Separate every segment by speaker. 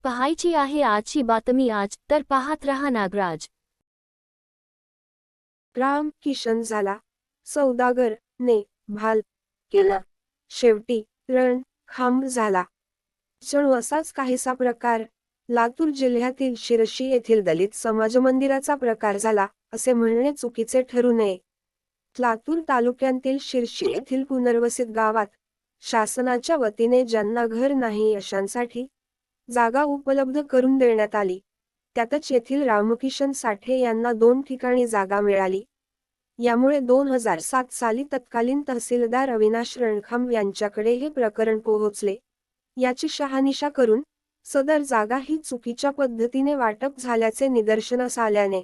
Speaker 1: पाहायची आहे आजची बातमी आज तर पाहत रहा नागराज।
Speaker 2: राम किशन झाला, सौदागर ने भाल केला, शेवटी रण खांब झाला। जणू असाच काहीसा प्रकार लातूर जिल्ह्यातील शिरशी येथील दलित समाज मंदिराचा प्रकार झाला असे म्हणणे चुकीचे ठरू नये। लातूर तालुक्यातील शिरशी येथील पुनर्वसित गावात शासनाच्या वतीने ज्यांना घर नाही अशांसाठी जागा उपलब्ध करून देण्यात आली। त्यातच येथील रामकिशन साठे यांना 2 ठिकाणी जागा मिळाली। यामुळे 2007 साली तत्कालीन तहसीलदार अविनाश रणखांब यांच्याकडे हे प्रकरण पोहोचले। याची शहानिशा करून सदर जागा ही चुकीच्या पद्धतीने वाटप झाल्याचे निदर्शनास आल्याने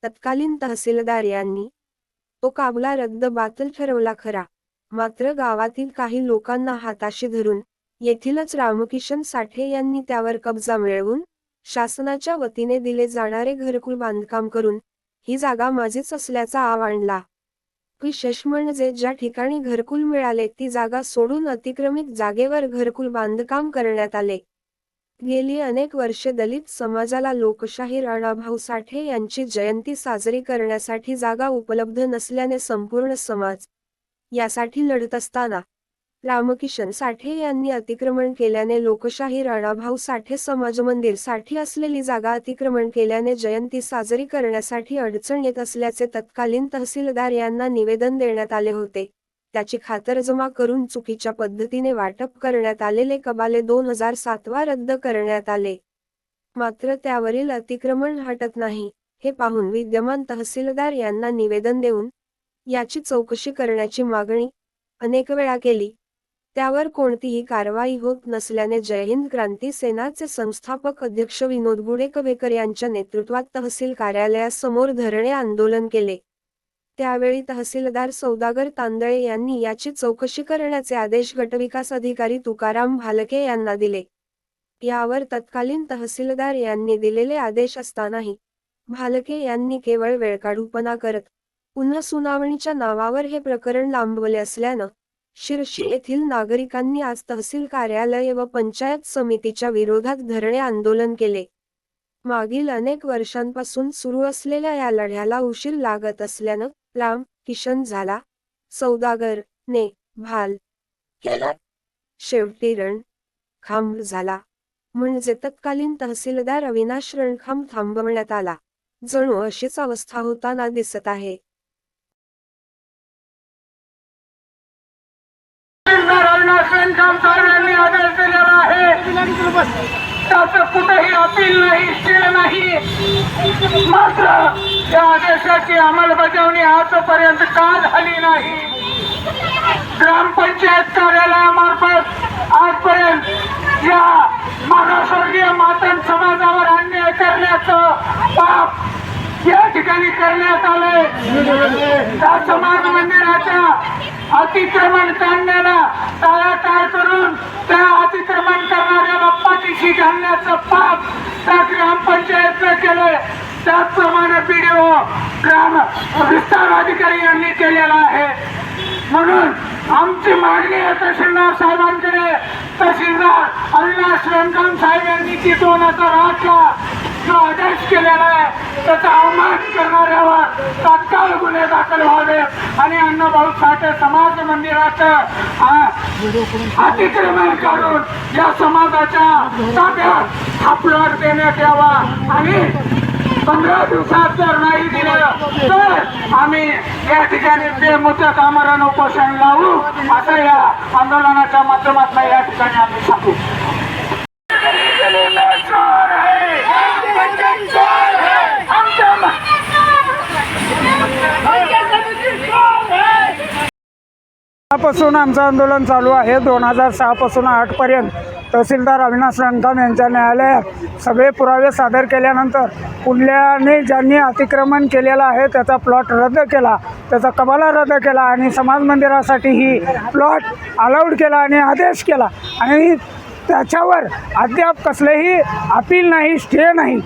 Speaker 2: तत्कालीन तहसीलदार यांनी तो काबला रद्द-बातल ठरवला खरा, मात्र गावातील काही लोकांना हाताशी धरून येथीलच रामकिशन साठे यांनी त्यावर कब्जा मिळवून शासनाच्या वतीने दिले जाणारे घरकुल बांधकाम करून ही जागा माझीच असल्याचा आव आणला। विशेष म्हणजे ज्या ठिकाणी घरकुल मिळाले ती जागा सोडून अतिक्रमित जागेवर घरकुल बांधकाम करण्यात आले। गेली अनेक वर्षे दलित समाजाला लोकशाहीर अण्णाभाऊ साठे यांची जयंती साजरी करण्यासाठी जागा उपलब्ध नसल्याने संपूर्ण समाज यासाठी लढत असताना रामकिशन साठे यांनी अतिक्रमण केल्याने लोकशाहीर अण्णाभाऊ साठे समाज मंदिर साठी असलेली जागा अतिक्रमण केल्याने जयंती साजरी करण्यासाठी अडचण येत असल्याचे तत्कालीन तहसीलदार यांना निवेदन देण्यात आले होते। त्याची खातरजमा करून चुकीच्या पद्धतीने वाटप करण्यात आलेले कबाले 2007 रद्द करण्यात आले। मात्र त्यावरील अतिक्रमण हटत नाही हे पाहून विद्यमान तहसीलदार यांना निवेदन देऊन याची चौकशी करण्याची मागणी अनेक वेळा केली। त्यावर कोणतीही कारवाई होत नसल्याने जयहिंद क्रांती सेनाचे संस्थापक अध्यक्ष विनोद गुडेकवेकर यांच्या नेतृत्वात तहसील कार्यालयासमोर धरणे आंदोलन केले। त्यावेळी तहसीलदार सौदागर तांदळे यांनी याची चौकशी करण्याचे आदेश गटविकास अधिकारी तुकाराम भालके यांना दिले। यावर तत्कालीन तहसीलदार यांनी दिलेले आदेश असतानाही भालके यांनी केवळ वेळकाढूपणा करत पुन्हा सुनावणीच्या नावावर हे प्रकरण लांबवले असल्यानं शिरशी येथील नागरिकांनी आज तहसील कार्यालय व पंचायत समितीच्या विरोधात धरणे आंदोलन केले। मागील अनेक वर्षांपासून सुरू असलेल्या या लढ्याला उशीर लागत असल्यानं राम किशन झाला, सौदागर ने भाल केला, शेवटी रण खांब झाला। म्हणजे तत्कालीन तहसीलदार अविनाश रणखांब थांबवण्यात आला। जणू अशीच अवस्था होताना दिसत आहे।
Speaker 3: साहेबांनी आदेश दिलेला आहे, त्याचं कुठेही अपील नाही, स्टे नाही। मात्र या आदेशाची अंमलबजावणी आजपर्यंत का झाली नाही? ग्रामपंचायत कार्यालयामार्फत आजपर्यंत या मागासवर्गीय मातंग समाजावर अन्याय करण्याचं पाप या ठिकाणी करण्यात आलंय। त्या समाज मंदिराच्या अतिक्रमण काढण्याला टाळाटाळ करून त्या अतिक्रमण करणाऱ्याला पाठीशी घालण्याचं पाप त्या ग्रामपंचायतनं केलंय। त्याचप्रमाणे BDO ग्राम विस्तार अधिकारी यांनी केलेला आहे। म्हणून आमची मागणी आहे तहसीलदार साहेबांकडे, तहसीलदार अविनाश रणखांब साहेब यांनी की 2008 ला जो आदेश केलेला आहे त्याचा अवमान करणाऱ्यावर तात्काळ गुन्हे दाखल व्हावे आणि अण्णाभाऊ साठे समाज मंदिराचं अतिक्रमण करून या समाजाच्या ताब्यात हा प्लॉट देण्यात यावा आणि 15 दिवसात जर नाही दिलं तर आम्ही या ठिकाणी बेमुदत आमरण उपोषण लावू असं या आंदोलनाच्या माध्यमातून या ठिकाणी आम्ही सांगू।
Speaker 4: पासून आमचं आंदोलन चालू आहे। 2006 पासून 8 पर्यंत तहसीलदार अविनाश रणखांब यांच्या न्यायालयात सगळे पुरावे सादर केल्यानंतर पुढल्याने ज्यांनी अतिक्रमण केलेलं आहे त्याचा प्लॉट रद्द केला, त्याचा कबाला रद्द केला आणि समाज मंदिरासाठीही प्लॉट अलाउड केला आणि आदेश केला आणि त्याच्यावर अद्याप कसलेही अपील नाही, स्टे नाही।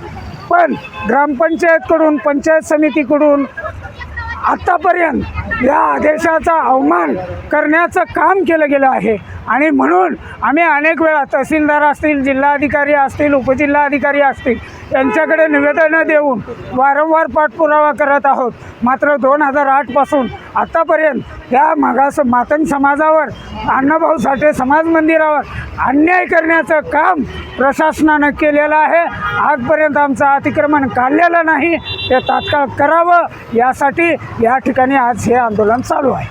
Speaker 4: पण ग्रामपंचायतकडून, पंचायत समितीकडून आत्तापर्यंत या आदेशाचा अवमान करण्याचं काम केलं गेलं आहे आणि म्हणून आम्ही अनेक वेळा तहसीलदार असतील, जिल्हाधिकारी असतील, उपजिल्हाधिकारी असतील यांच्याकडे निवेदनं देऊन वारंवार पाठपुरावा करत आहोत. मात्र 2008पासून आत्तापर्यंत या मातंग समाजावर, अण्णाभाऊ साठे समाज मंदिरावर अन्याय करण्याचं काम प्रशासनानं केलेलं आहे. आजपर्यंत आमचं अतिक्रमण काढलेलं नाही, ते तात्काळ करावं यासाठी या ठिकाणी आज हे आंदोलन चालू आहे.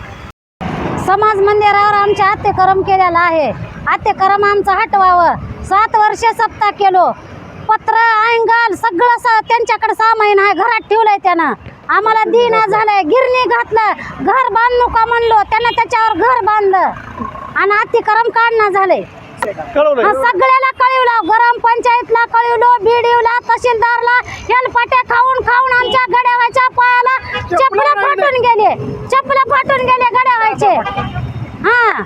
Speaker 5: समाज मंदिरावर आमचे अतिक्रम केलेला आहे. अतिक्रम आमचं हटवावं. 7 वर्ष सप्ताह केलो. पत्र अँगल सगळं त्यांच्याकडे सामाईन आहे, घरात ठेवलंय त्यानं. आम्हाला दिना झालंय, गिरणी घातलं, घर बांधू का म्हणलो, त्यानं त्याच्यावर घर बांधलं आणि अतिक्रम काढणं झालंय. सगळ्याला कळवलं, ग्रामपंचायतला कळवलो, बीडीओला, तहसीलदारला. हेलपाट्या खाऊन खाऊन आमच्या गड्यावाच्या पायाला चपला फाटून गेले गड्यावायचे. हा,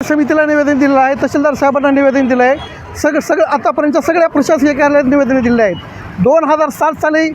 Speaker 6: समितीला निवेदन दिलेलं आहे, तहसीलदार साहेबांना निवेदन दिलं आहे, सगळं आतापर्यंतच्या सगळ्या प्रशासकीय कार्यालयात निवेदन दिलेले आहेत. 2007 साली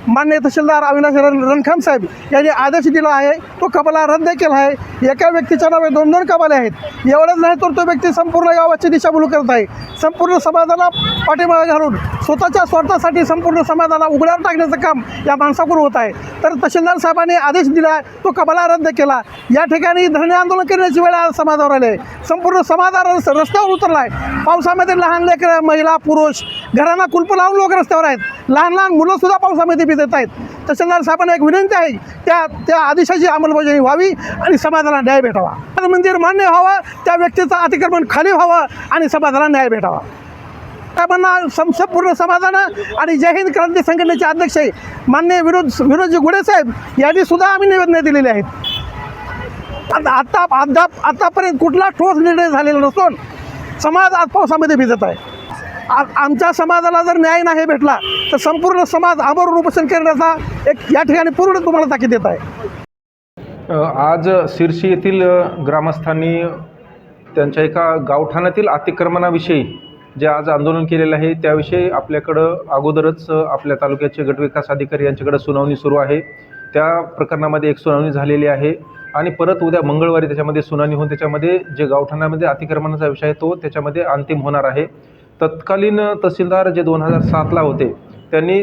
Speaker 6: माननीय तहसीलदार अविनाश रणखाम साहेब यांनी आदेश दिला आहे, तो कबाला रद्द केला आहे. एका व्यक्तीच्या नावे 2-2 कबाले आहेत. एवढंच नाही तर तो व्यक्ती संपूर्ण गावाची दिशाभूल करत आहे. संपूर्ण समाजाला पाठीमागे घालून स्वतःच्या स्वार्थासाठी संपूर्ण समाजाला उघड्यावर टाकण्याचं काम या माणसाकडून होत आहे. तर तहसीलदार साहेबांनी आदेश दिला, तो कबाला रद्द केला. या ठिकाणी धरणे आंदोलन करण्याची वेळ आज समाजावर आली आहे. संपूर्ण समाज रस्त्यावर उतरला आहे. पावसामध्ये लहान लेकरं, महिला, पुरुष, घरांना कुलप लावून लोक रस्त्यावर आहेत. लहान लहान मुलंसुद्धा पावसामध्ये भिजत आहेत. तहसीलदार साहेबांना एक विनंती आहे, त्या आदेशाची अंमलबजावणी व्हावी आणि समाजाला न्याय भेटावा. मंदिर मान्य व्हावं, त्या व्यक्तीचं अतिक्रमण खाली व्हावं आणि समाजाला न्याय भेटावा. साहेबांना संपूर्ण समाजानं आणि जय हिंद क्रांती संघटनेचे अध्यक्ष माननीय विनोदजी गुडे साहेब यांनी सुद्धा आम्ही निवेदने दिलेली आहेत. आतापर्यंत कुठला ठोस निर्णय झालेला नसून समाज आज पावसामध्ये भिजत आहे. आमच्या समाजाला जर न्याय नाही भेटला तर संपूर्ण समाज आमरण उपोषण करण्याचा एक या ठिकाणी पूर्ण तुम्हाला ताकीद देत आहे.
Speaker 7: आज शिर्शी येथील ग्रामस्थांनी त्यांच्या एका गावठाणातील अतिक्रमणाविषयी जे आज आंदोलन केलेलं आहे त्याविषयी आपल्याकडं अगोदरच आपल्या तालुक्याचे गटविकास अधिकारी यांच्याकडे सुनावणी सुरू आहे. त्या प्रकरणामध्ये एक सुनावणी झालेली आहे आणि परत उद्या मंगळवारी त्याच्यामध्ये सुनावणी होऊन त्याच्यामध्ये जे गावठाणामध्ये अतिक्रमणाचा विषय आहे तो त्याच्यामध्ये अंतिम होणार आहे. तत्कालीन तहसीलदार जे 2007ला होते त्यांनी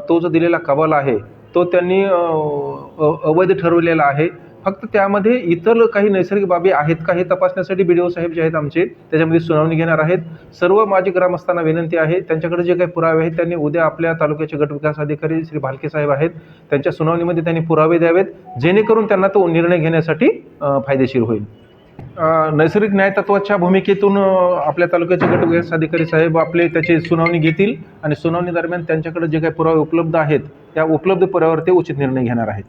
Speaker 7: तो जो दिलेला कबाल आहे तो त्यांनी अवैध ठरवलेला आहे. फक्त त्यामध्ये इतर काही नैसर्गिक बाबी आहेत का हे तपासण्यासाठी BDO साहेब जे आहेत आमचे त्याच्यामध्ये सुनावणी घेणार आहेत. सर्व माजी ग्रामस्थांना विनंती आहे, त्यांच्याकडे जे काही पुरावे आहेत त्यांनी उद्या आपल्या तालुक्याचे गटविकास अधिकारी श्री भालके साहेब आहेत त्यांच्या सुनावणीमध्ये त्यांनी पुरावे द्यावेत, जेणेकरून त्यांना तो निर्णय घेण्यासाठी फायदेशीर होईल. नैसर्गिक न्यायतत्वाच्या भूमिकेतून आपल्या तालुक्याचे गटविकास अधिकारी साहेब त्याची सुनावणी घेतील आणि सुनावणी दरम्यान त्यांच्याकडे जे काही पुरावे उपलब्ध आहेत त्या उपलब्ध पुराव्यावर ते उचित निर्णय घेणार आहेत.